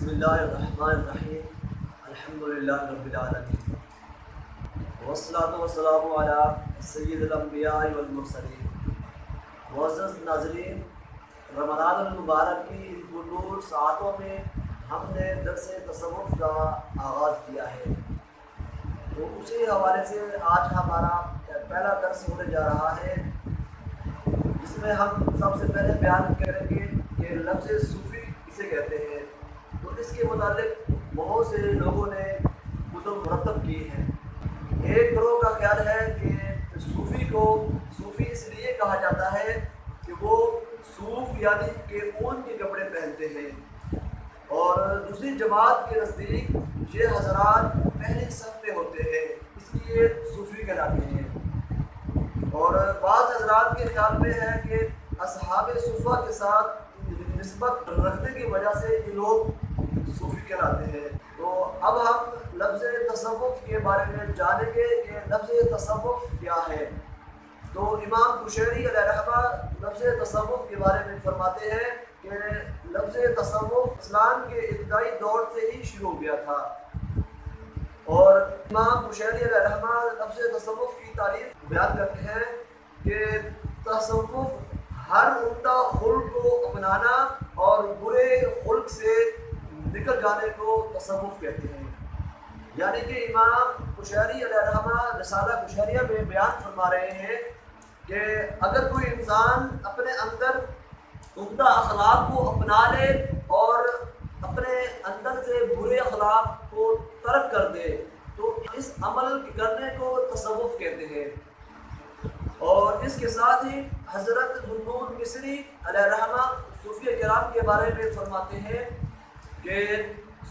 بسم اللہ الرحمن الرحیم الحمدللہ رب العالمین والصلاۃ والسلام علی سید الانبیاء والمرسلین۔ معزز ناظرین، رمضان المبارک کی ان پرنور ساعتوں میں ہم نے درس تصوف کا آغاز کیا ہے، تو اسی حوالے سے آج ہمارا پہلا درس ہونے جا رہا ہے، جس میں ہم سب سے پہلے بیان کریں گے کہ لفظ صوفی کسے کہتے ہیں۔ تو اس کے متعلق بہت سے لوگوں نے کتب مرتب کی ہیں۔ ایک گروہ کا خیال ہے کہ صوفی اس لیے کہا جاتا ہے کہ وہ صوف یعنی کہ اون کے کپڑے پہنتے ہیں، اور دوسری جماعت کے نزدیک یہ حضرات پہلی صف میں ہوتے ہیں، اس لیے صوفی کہلاتے ہیں۔ اور بعض حضرات کے خیال میں ہے کہ اصحاب صفہ کے ساتھ نسبت رکھنے کی وجہ سے یہ لوگ صوفی کہلاتے ہیں۔ تو اب ہم لفظ تصوف کے بارے میں جانیں گے کہ لفظ تصوف کیا ہے۔ تو امام قشیری علیہ رحمہ لفظ تصوف کے بارے میں فرماتے ہیں کہ لفظ تصوف اسلام کے ابتدائی دور سے ہی شروع ہو گیا تھا، اور امام قشیری علیہ رحمہ لفظ تصوف کی تعریف بیان کرتے ہیں کہ تصوف ہر عمدہ خلق کو اپنانا اور برے خلق سے نکل جانے کو تصوف کہتے ہیں۔ یعنی کہ امام قشیری علیہ رحمہ رسالہ قشیریہ میں بیان فرما رہے ہیں کہ اگر کوئی انسان اپنے اندر عمدہ اخلاق کو اپنا لے اور اپنے اندر سے برے اخلاق کو ترک کر دے تو اس عمل کرنے کو تصوف کہتے ہیں۔ اور اس کے ساتھ ہی حضرت ذوالنون مصری علیہ رحمہ صوفیہ کرام کے بارے میں فرماتے ہیں کہ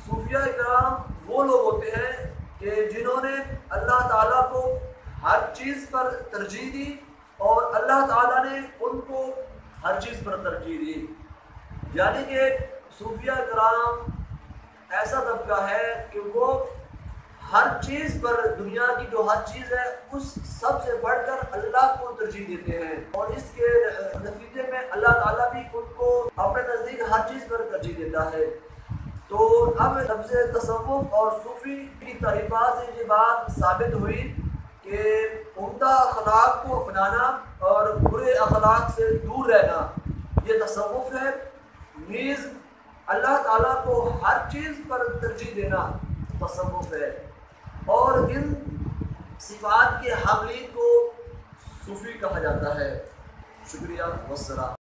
صوفیہ کرام وہ لوگ ہوتے ہیں کہ جنہوں نے اللہ تعالیٰ کو ہر چیز پر ترجیح دی اور اللہ تعالیٰ نے ان کو ہر چیز پر ترجیح دی۔ یعنی کہ صوفیہ کرام ایسا طبقہ ہے کہ وہ ہر چیز پر، دنیا کی جو ہر چیز ہے اس سب سے بڑھ کر اللہ کو ترجیح دیتے ہیں، اور اس کے نتیجے میں اللہ تعالیٰ بھی ان کو اپنے نزدیک ہر چیز پر ترجیح دیتا ہے۔ تو اب لفظ تصوف اور صوفی کی تعریفات سے یہ بات ثابت ہوئی کہ عمدہ اخلاق کو اپنانا اور برے اخلاق سے دور رہنا یہ تصوف ہے، نیز اللہ تعالیٰ کو ہر چیز پر ترجیح دینا تصوف ہے، اور ان صفات کے حاملین کو صوفی کہا جاتا ہے۔ شکریہ والسلام۔